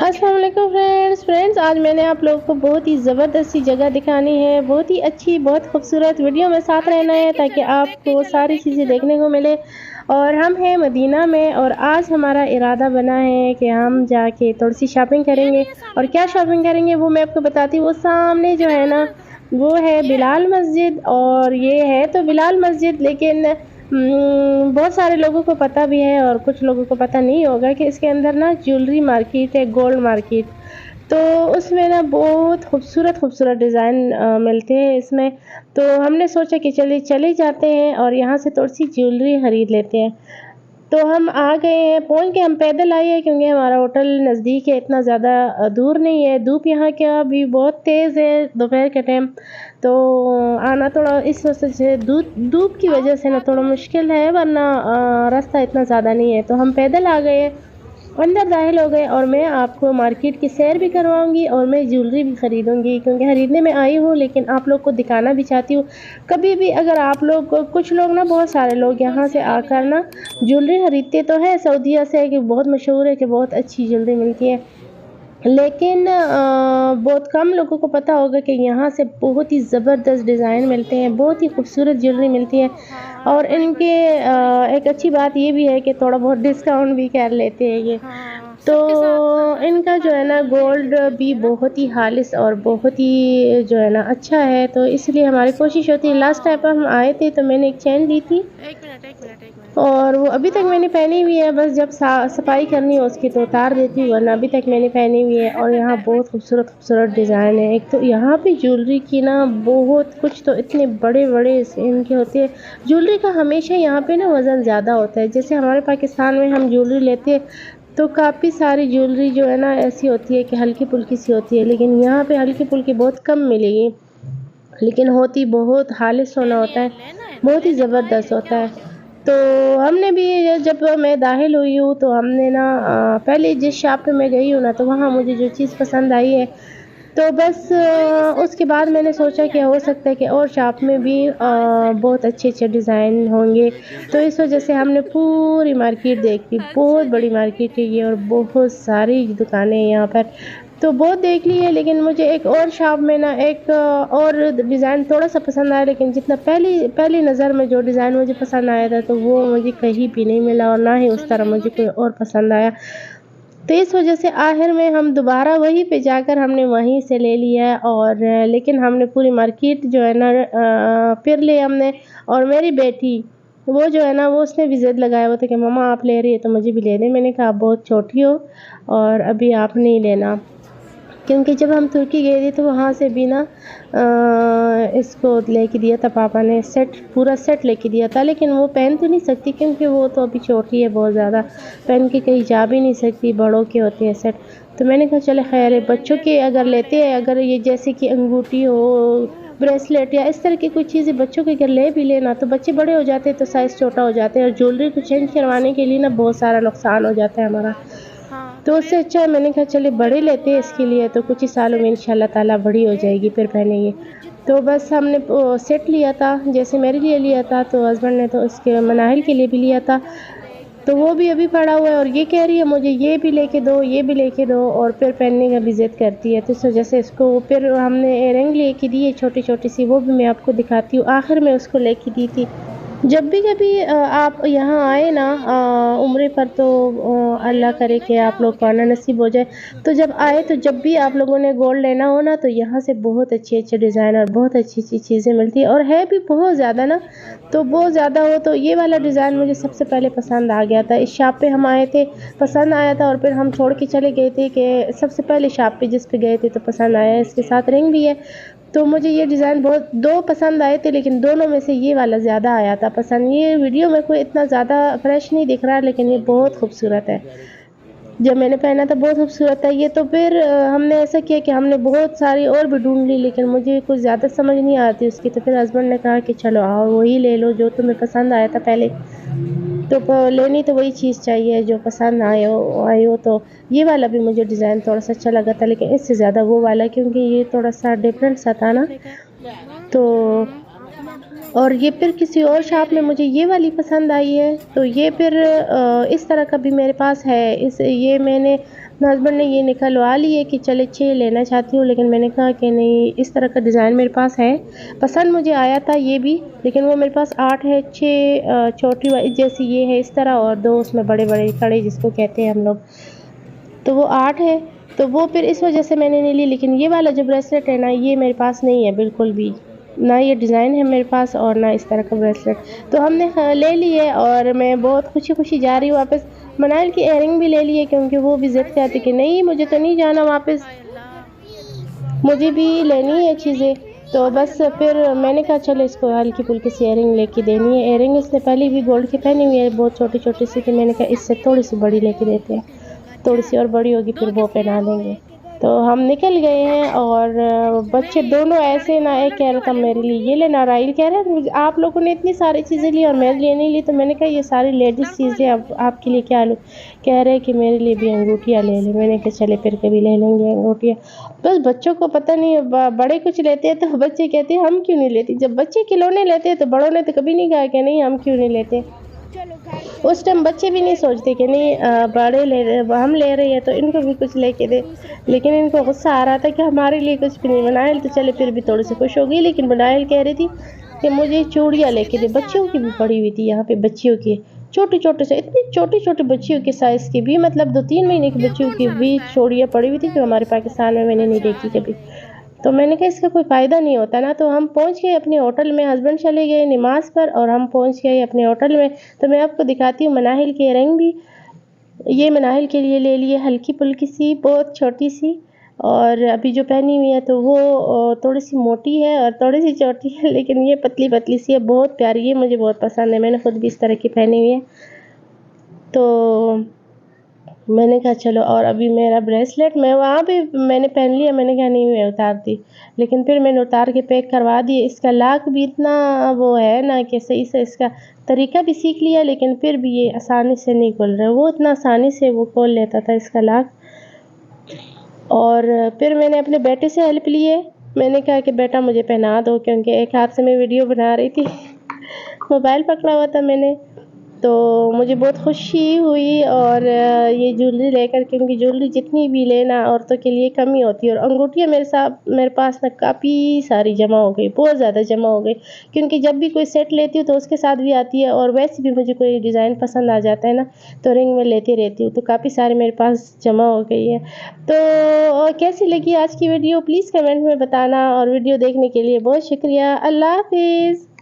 अस्सलाम वालेकुम फ्रेंड्स आज मैंने आप लोगों को बहुत ही ज़बरदस्त सी जगह दिखानी है। बहुत ही अच्छी, बहुत खूबसूरत। वीडियो में साथ रहना है ताकि आपको सारी चीज़ें देखने को मिले। और हम हैं मदीना में और आज हमारा इरादा बना है कि हम जाके थोड़ी सी शॉपिंग ये नहीं करेंगे। है और सामने क्या वाला। शॉपिंग करेंगे वो मैं आपको बताती हूँ। वो सामने जो इधर है ना, इधर वो है ये बिलाल मस्जिद। और ये है तो बिलाल मस्जिद, लेकिन बहुत सारे लोगों को पता भी है और कुछ लोगों को पता नहीं होगा कि इसके अंदर ना ज्वेलरी मार्केट है, गोल्ड मार्केट। तो उसमें ना बहुत खूबसूरत खूबसूरत डिज़ाइन मिलते हैं इसमें। तो हमने सोचा कि चलिए चले जाते हैं और यहाँ से थोड़ी सी ज्वेलरी ख़रीद लेते हैं। तो हम आ गए हैं, पहुँच गए। हम पैदल आए हैं क्योंकि हमारा होटल नज़दीक है, इतना ज़्यादा दूर नहीं है। धूप यहाँ क्या अभी बहुत तेज़ है दोपहर के टाइम। तो आना थोड़ा इस वजह से धूप धूप की आओ वजह से ना थोड़ा बाथरूम में। मुश्किल है, वरना रास्ता इतना ज़्यादा नहीं है। तो हम पैदल आ गए, अंदर दाखिल हो गए और मैं आपको मार्केट की सैर भी करवाऊँगी और मैं ज्वेलरी भी ख़रीदूँगी क्योंकि ख़रीदने में आई हूँ, लेकिन आप लोग को दिखाना भी चाहती हूँ। कभी भी अगर आप लोग, कुछ लोग ना, बहुत सारे लोग ऊपर यहाँ से से ये आकर मिला ना है। ज्वेलरी ख़रीदते तो हैं सऊदीया से, कि बहुत मशहूर है कि बहुत अच्छी ज्वेलरी मिलती है। लेकिन बहुत कम लोगों को पता होगा कि यहाँ से बहुत ही ज़बरदस्त डिज़ाइन मिलते हैं, बहुत ही खूबसूरत ज्वेलरी मिलती है। हाँ और बड़ी इनके बड़ी बड़ी एक अच्छी बात ये भी है कि थोड़ा बहुत डिस्काउंट भी कर लेते हैं ये। हाँ तो सबके साथ इनका सबके जो पास है तो ना ज्वेलरी अच्छी गोल्ड अच्छी भी होती है ना। बहुत ही खालिस और बहुत ही जो है ना अच्छा है, तो इसलिए हमारी कोशिश होती है। लास्ट टाइम पर हम आए थे तो मैंने एक चेन ली थी एक मिनट। और वो अभी तक मैंने हाँ पहनी हुई है। बस जब सफाई करनी हो उसकी तो उतार देती हूँ, वरना अभी तक मैंने पहनी हुई है। और यहाँ बहुत खूबसूरत खूबसूरत डिज़ाइन है। एक तो यहाँ पे ज्वेलरी की ना बहुत कुछ, तो इतने बड़े बड़े इनके होते हैं। ज्वेलरी का हमेशा यहाँ पे ना वज़न ज़्यादा होता है। जैसे हमारे पाकिस्तान में हम ज्वेलरी लेते हैं तो काफ़ी सारी ज्वेलरी जो है ना ऐसी होती है कि हल्की फुल्की सी होती है, लेकिन यहाँ पे हल्की फुल्की बहुत कम मिलेगी, लेकिन होती बहुत खालिस सोना होता है, लेना है ना, बहुत ही लेने को आए ज़बरदस्त हैं, क्या होता हो है। गया। तो हमने भी जब मैं दाखिल हुई हूँ तो हमने ना पहले जिस शॉप पे मैं गई हूँ ना, तो वहाँ मुझे जो चीज़ पसंद आई है, तो बस भाई इससे उसके बाद इससे मैंने तो कम सोचा नहीं कि हो आएंगे ना। सकता है कि और शॉप में भी हाँ इससे बहुत अच्छे अच्छे डिज़ाइन होंगे। तो इस वजह से हमने पूरी मार्केट देखी। बहुत अच्छा जी। बड़ी मार्केट है ये और बहुत सारी दुकानें हैं यहाँ पर। तो बहुत देख ली है, लेकिन मुझे एक और शॉप में ना एक और डिज़ाइन थोड़ा-सा पसंद आया, लेकिन जितना पहली पहली नज़र में जो डिज़ाइन मुझे पसंद आया था, तो वो मुझे कहीं भी नहीं मिला और ना ही उस छोले तरह की मुझे कोई रोटी। और पसंद आया। तो इस वजह से आखिर में हम दोबारा वहीं पे जाकर हमने वहीं से ले लिया। और लेकिन हमने पूरी मार्केट जो है ना फिर ली हमने। और मेरी बेटी, वो जो है ना, वो उसने भी ज़िद लगाया हुआ था कि मम्मा आप ले रही है तो मुझे भी ले दे। मैंने कहा आप बहुत छोटी हो और अभी आप नहीं लेना। क्योंकि जब हम तुर्की गए थे तो वहाँ से भी ना इसको लेके दिया था पापा ने, सेट, पूरा सेट लेके दिया था, लेकिन वो पहन तो नहीं सकती क्योंकि वो तो अभी छोटी है बहुत ज़्यादा, पहन के कहीं जा भी नहीं सकती, बड़ों के होते हैं सेट। तो मैंने कहा चलो खैर है, बच्चों के अगर लेते हैं, अगर ये जैसे कि अंगूठी हो, ब्रेसलेट या इस तरह की कोई चीज़ें बच्चों के अगर ले भी लेना, तो बच्चे बड़े हो जाते हैं तो साइज़ छोटा हो जाते हैं और ज्वेलरी को चेंज करवाने के लिए ना बहुत सारा नुकसान हो जाता है हमारा। हाँ तो तो उससे फिर अच्छा मैंने कहा चलिए बड़े लेते हैं इसके लिए, तो कुछ ही सालों में इंशाल्लाह ताला बड़ी हो जाएगी फिर पहनेंगे। तो बस हमने सेट लिया था, जैसे मेरे लिए लिया था, तो हस्बैंड ने तो उसके मनाहिल के लिए भी लिया था। तो वो भी अभी पड़ा हुआ है और ये कह रही है मुझे ये भी लेके दो, ये भी लेके दो, और फिर पहनने का भी ज़िद करती है। तो इस वजह से इसको फिर हमने इयररिंग लेके दी है छोटी-छोटी सी, वो भी मैं आपको दिखाती हूँ। आखिर में उसको लेके दी थी। जब भी कभी आप यहाँ आए ना उम्रे पर, तो अल्लाह करे कि क्या आप हो लोग को गया। आना नसीब हो जाए। तो जब आए तो जब भी आप लोगों ने गोल्ड लेना हो ना, तो यहाँ से बहुत अच्छे-अच्छे डिज़ाइन और बहुत अच्छी-अच्छी चीज़ें मिलती हैं और है भी बहुत ज़्यादा ना। तो बहुत ज़्यादा हो तो ये वाला डिज़ाइन मुझे सबसे पहले पसंद आ गया था। इस शॉप पे हम आए थे, पसंद आया था और फिर हम छोड़ के चले गए थे कि सबसे पहले शॉप पे जिस पे गए थे तो पसंद आया। इसके साथ रिंग भी है। तो मुझे ये डिज़ाइन बहुत, 2 पसंद आए थे, लेकिन दोनों में से ये वाला ज़्यादा आया था पसंद। ये वीडियो में कोई इतना ज़्यादा फ्रेश नहीं दिख रहा, लेकिन ये बहुत खूबसूरत है। जब मैंने पहना था बहुत खूबसूरत था ये। तो फिर हमने ऐसा किया कि हमने बहुत सारी और भी ढूँढ ली, लेकिन मुझे कुछ ज़्यादा समझ नहीं आती उसकी। तो फिर हस्बैंड ने कहा कि चलो आओ वही ले लो जो तुम्हें पसंद आया था पहले। तो लेनी तो वही चीज़ चाहिए जो पसंद आई हो। तो ये वाला भी मुझे डिज़ाइन थोड़ा-सा अच्छा लगा था, लेकिन इससे ज़्यादा वो वाला, क्योंकि ये थोड़ा-सा डिफरेंट सा था ना। तो और ये फिर किसी और शॉप में मुझे ये वाली पसंद आई है, तो ये फिर इस तरह का भी मेरे पास है। ये मैंने मेरे हस्बैंड ने ये निकलवा लिए कि चले 6 लेना चाहती हूँ, लेकिन मैंने कहा कि नहीं, इस तरह का डिज़ाइन मेरे पास है, पसंद मुझे आया था ये भी, लेकिन वो मेरे पास 8 है, 6 छोटी वाली जैसी ये है इस तरह, और 2 उसमें बड़े-बड़े कड़े जिसको कहते हैं हम लोग, तो वो 8 है। तो वो फिर इस वजह से मैंने नहीं ली। लेकिन ये वाला जो ब्रेसलेट है ना, ये मेरे पास नहीं है बिल्कुल भी, ना ये डिज़ाइन है मेरे पास और ना इस तरह का ब्रेसलेट। तो हमने ले लिए और मैं बहुत खुशी-खुशी जा रही हूँ वापस। मनाइल की इयररिंग भी ले लिए क्योंकि वो भी ज़िद करती कि नहीं मुझे तो नहीं जाना वापस, हाय अल्लाह। मुझे भी लेनी है चीज़ें। तो बस फिर मैंने कहा चलो इसको हल्की-फुल्की सी इयररिंग लेके देनी है। इयररिंग इसने पहले भी गोल्ड की पहनी हुई है, बहुत छोटी-छोटी सी थी, मैंने कहा इससे थोड़ी-सी बड़ी लेके देते हैं, थोड़ी-सी और बड़ी होगी फिर वो पहना देंगे। तो हम निकल गए हैं और बच्चे दोनों ऐसे ना, एक कह रहा था मेरे लिए ये लेना, राइल कह रहा है आप लोगों ने इतनी सारी चीज़ें ली और मेरे लिए नहीं ली। तो मैंने कहा ये सारी लेडीज़ चीज़ें अब आपके लिए क्या लूँ? कह रहे कि मेरे लिए भी अंगूठियाँ ले लें। मैंने कहा चले फिर कभी ले लेंगे अंगूठियाँ। बस बच्चों को पता नहीं बड़े कुछ लेते हैं तो बच्चे कहते हैं हम क्यों नहीं लेते। जब बच्चे खिलौने लेते हैं तो बड़ों ने तो कभी नहीं कहा कि नहीं हम क्यों नहीं लेते। उस टाइम बच्चे भी नहीं सोचते कि नहीं बड़े ले रहे हम ले रहे हैं तो इनको भी कुछ लेके दे। लेकिन इनको गुस्सा आ रहा था कि हमारे लिए कुछ भी नहीं। मनाइल तो चले फिर भी थोड़ी सी खुश हो गई, लेकिन मनाइल कह रही थी कि मुझे चूड़ियाँ लेके दे। बच्चियों की भी पड़ी हुई थी यहाँ पे, बच्चियों की छोटे-छोटे से, इतनी छोटी-छोटी बच्चियों के साइज़ की भी, मतलब 2-3 महीने की बच्चियों की भी चूड़ियाँ पड़ी हुई थी जो हमारे पाकिस्तान में मैंने नहीं देखी कभी। तो मैंने कहा इसका कोई फ़ायदा नहीं होता ना। तो हम पहुँच गए अपने होटल में, हस्बैंड चले गए नमाज़ पर और हम पहुँच गए अपने होटल में। तो मैं आपको दिखाती हूँ मनाहिल की इयररिंग भी। ये मनाहिल के लिए ले लिए हल्की-फुल्की सी, बहुत छोटी-सी, और अभी जो पहनी हुई है तो वो थोड़ी-सी मोटी है और थोड़ी-सी छोटी है, लेकिन ये पतली-पतली सी है, बहुत प्यारी है, मुझे बहुत पसंद है। मैंने खुद भी इस तरह की पहनी हुई है। तो मैंने कहा चलो, और अभी मेरा ब्रेसलेट मैं वहाँ पे मैंने पहन लिया, मैंने कहा नहीं मैं उतारती, लेकिन फिर मैंने उतार के पैक करवा दिए। इसका लॉक भी इतना वो है ना कि सही से इसका तरीका भी सीख लिया, लेकिन फिर भी ये आसानी से नहीं खुल रहा। वो इतना आसानी से वो खोल लेता था इसका लॉक। और फिर मैंने अपने बेटे से हेल्प ली है। मैंने कहा कि बेटा मुझे पहना दो, क्योंकि एक हाथ से मैं वीडियो बना रही थी मोबाइल पकड़ा हुआ था मैंने। तो मुझे बहुत खुशी हुई और ये ज्वेलरी लेकर, क्योंकि ज्वेलरी जितनी भी लेना औरतों के लिए कम ही होती है। और अंगूठियाँ मेरे पास ना काफ़ी सारी जमा हो गई, बहुत ज़्यादा जमा हो गई, क्योंकि जब भी कोई सेट लेती हूँ तो उसके साथ भी आती है, और वैसे भी मुझे कोई डिज़ाइन पसंद आ जाता है ना तो रिंग में लेती रहती हूँ, तो काफ़ी सारी मेरे पास जमा हो गई है। तो कैसी लगी आज की वीडियो प्लीज़ कमेंट में बताना, और वीडियो देखने के लिए बहुत शुक्रिया। अल्लाह हाफिज़।